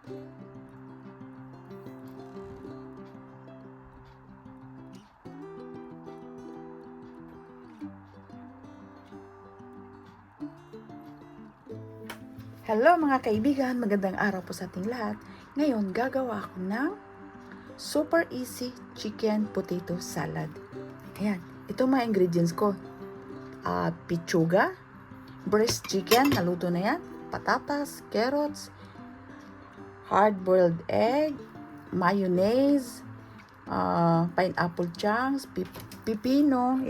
Hello mga kaibigan, magandang araw po sa ating lahat. Ngayon, gagawa ako ng super easy chicken potato salad. Ayan, ito mga ingredients ko. Pichuga, breast chicken, naluto na yan, patatas, carrots, hard-boiled egg, mayonnaise, pineapple chunks, pipino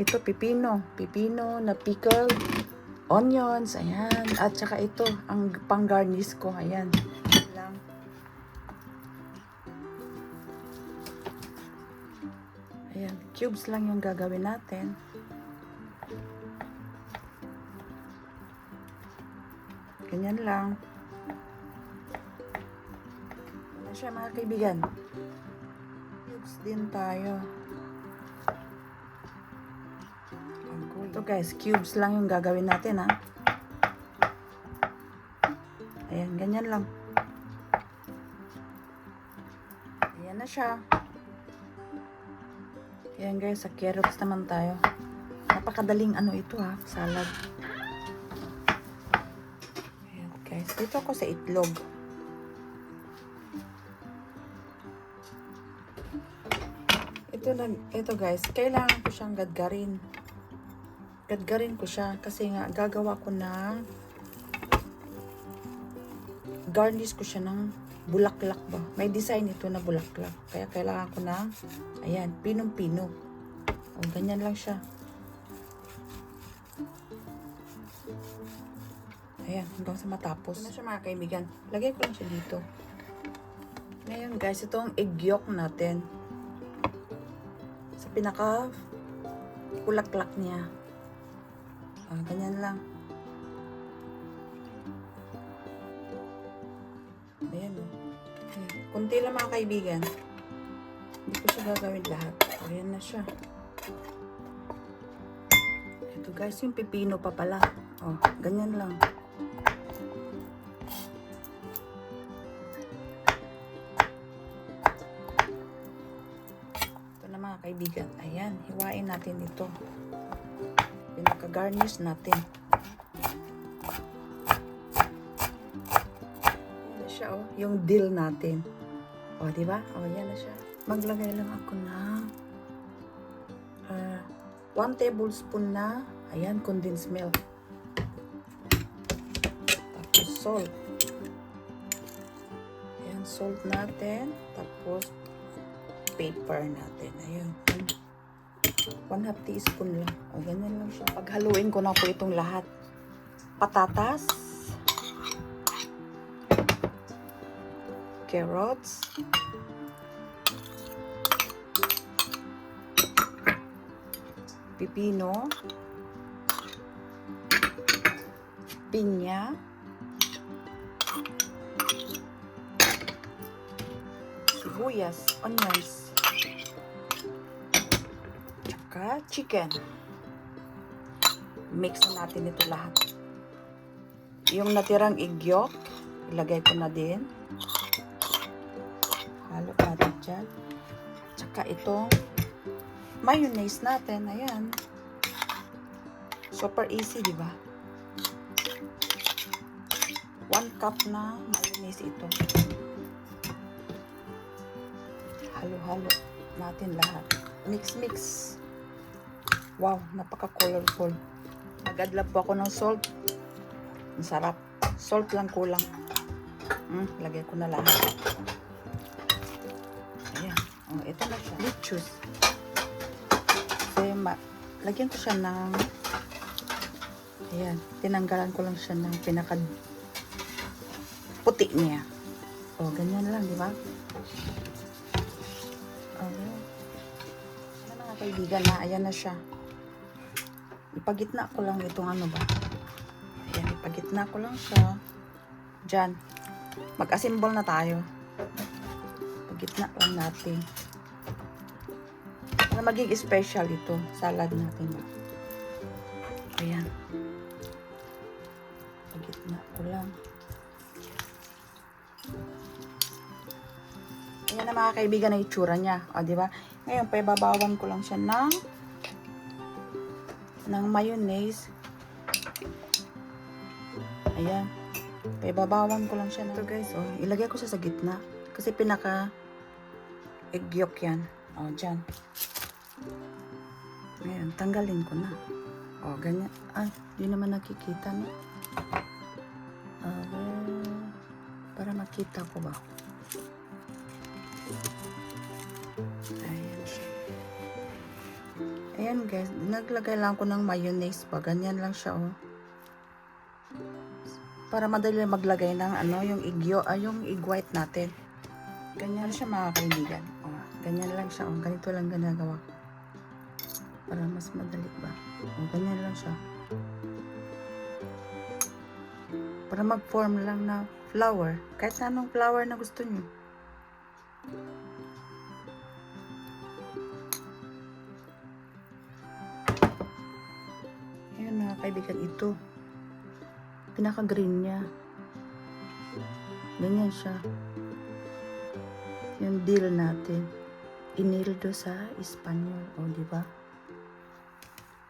na pickled, onions, ayan. At saka ito, ang pang-garnish ko, ayan. Lang. Ayan, cubes lang yung gagawin natin. Ganyan lang. Ayan siya mga kaibigan. Cubes din tayo. Ito guys, cubes lang yung gagawin natin ha. Ayan, ganyan lang. Ayan na siya. Ayan guys, sa carrots naman tayo. Napakadaling ito ha, salad. Ayan guys, dito ako sa itlog. Ito guys, kailangan ko siyang gadgarin. Gadgarin ko siya kasi nga gagawa ko ng garnish ko siya ng bulaklak ba. May design ito na bulaklak. Kaya kailangan ko ng ayan, pinong-pino. O, ganyan lang siya. Ayan, hanggang sa matapos. Ito na siya mga kaibigan. Lagay ko lang siya dito. Ngayon guys, ito ang egg yolk natin. Sa pinaka bulaklak niya. Ganyan lang. Ayan o. Kunti lang mga kaibigan. Hindi ko siya gagawin lahat. Ayan na siya. Ito guys, yung pipino pa pala. Ganyan lang. Ito na mga kaibigan. Ayan, hiwain natin ito. Pinaka-garnish natin. Yan na siya yung dill natin. Diba? Yan na siya. Maglagay lang ako ng 1 tablespoon na ayan, condensed milk. Tapos salt. Ayan, salt natin. Tapos pepper natin. Ayan. 1/2 teaspoon lang. Ganyan lang siya. Paghaluin ko na po itong lahat. Patatas. Carrots. Pipino. Pinya. Sibuyas. Onions. Chicken. Mix na natin ito lahat. Yung natirang egg yolk, ilagay ko na din. Halo natin dyan. Tsaka itong mayonnaise natin. Ayan. Super easy, di ba? 1 cup na mayonnaise ito. Halo-halo natin lahat. Mix. Wow, napaka-colorful. Nag-adlab po ako ng salt. Ang sarap. Salt lang kulang. Lagay ko na lahat. Ayan. Ito na siya. Lettuce. Kasi lagyan ko siya ng ayan. Tinanggalan ko lang siya ng pinaka puti niya. Ganyan lang, di ba? Ayan na mga kaibigan na. Ayan na siya. Ipagitna ko lang itong ba. Ayan, ipagitna ko lang siya. Diyan. Mag-assemble na tayo. Pagitna lang natin. Para maging special ito. Salad natin ba. Ayan. Pagitna ko lang. Ayan na mga kaibigan na itsura niya. O, di ba? Ngayon, paibabawan ko lang siya ng mayonnaise. Ayan. Paibabawan ko lang siya. Ito guys, oh, ilagay ko siya sa gitna. Kasi pinaka egg yolk yan. O, dyan. Ngayon, tanggalin ko na. O, ganyan. Ay, di naman nakikita, no? Para makita ko ba? Ayan siya. Ayan guys, naglagay lang ko ng mayonnaise pa. Ganyan lang siya, oh. Para madali maglagay ng yung yung egg white natin. Ganyan siya mga kaibigan. Oh, ganyan lang siya. Oh, ganito lang ginagawa ko. Para mas madali ba? Oh, ganyan lang siya. Para mag-form lang na flower. Kahit anong flower na gusto nyo. Ayan mga kaibigan, ito. Pinaka-green niya. Ganyan siya. Yung dill natin. Inildo sa Espanyol. O, di ba?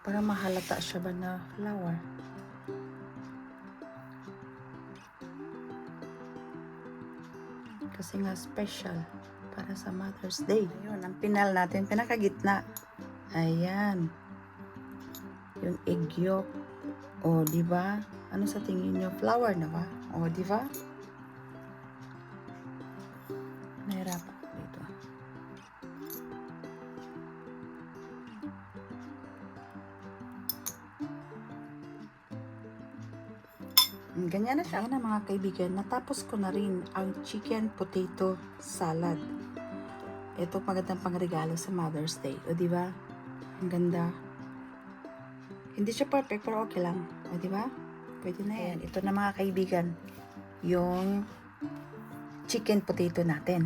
Para mahalata siya ba na flower. Kasi nga special para sa Mother's Day. Ayun, ang pinal natin, pinakagitna. Ayan. Yung egg yolk. O, di ba? Ano sa tingin nyo? Flower na ba? O, di ba? Nahirapan ako dito. Ganyan na siya. Ayan na mga kaibigan. Natapos ko na rin ang chicken potato salad. Ito magandang pangregalo sa Mother's Day. O, di ba? Ang ganda. Hindi siya perfect pero okay lang. O, di ba? Pwede na yan. Ito na mga kaibigan. Yung chicken potato natin.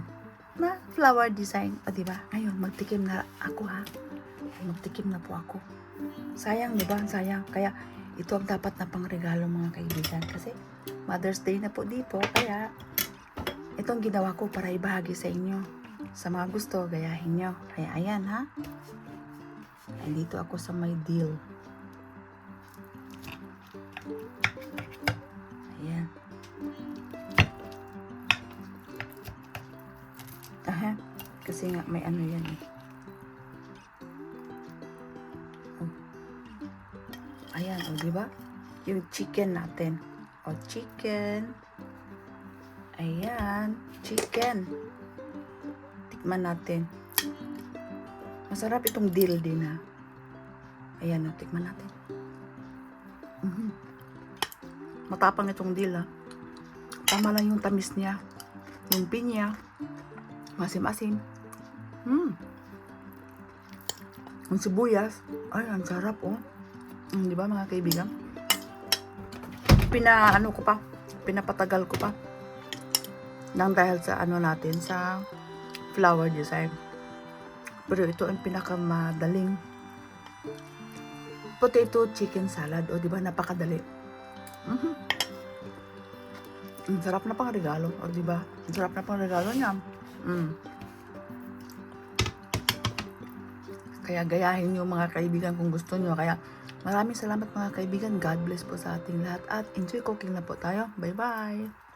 Na flower design. O, di ba? Ngayon, magtikim na ako ha. Magtikim na po ako. Sayang, di ba? Sayang. Kaya, ito ang dapat na pangregalo mga kaibigan. Kasi, Mother's Day na po dito. Kaya, ito ang ginawa ko para ibahagi sa inyo. Sa mga gusto, gayahin nyo. Kaya, ayan ha. Dito ako sa may dill. Ayan. Aha. Kasi nga may ano yan eh. Oh. Ayan, o, diba? Yung chicken natin. O, chicken. Ayan. Chicken. Tikman natin. Masarap itong dill din ha. Ayan, o, tikman natin. Matapang itong dill ha. Tama lang yung tamis niya. Yung pinya. Masim-asim. Yung sibuyas. Ay, ang sarap oh. Di ba mga kaibigan? Pinapatagal ko pa. Nang dahil sa natin, sa flower design. Pero ito ang pinakamadaling potato chicken salad. O, di ba? Napakadali. Ang sarap na pang regalo. O, di ba? Ang sarap na pang regalo niya. Kaya gayahin niyo mga kaibigan kung gusto niyo. Kaya maraming salamat mga kaibigan. God bless po sa ating lahat. At enjoy cooking na po tayo. Bye-bye!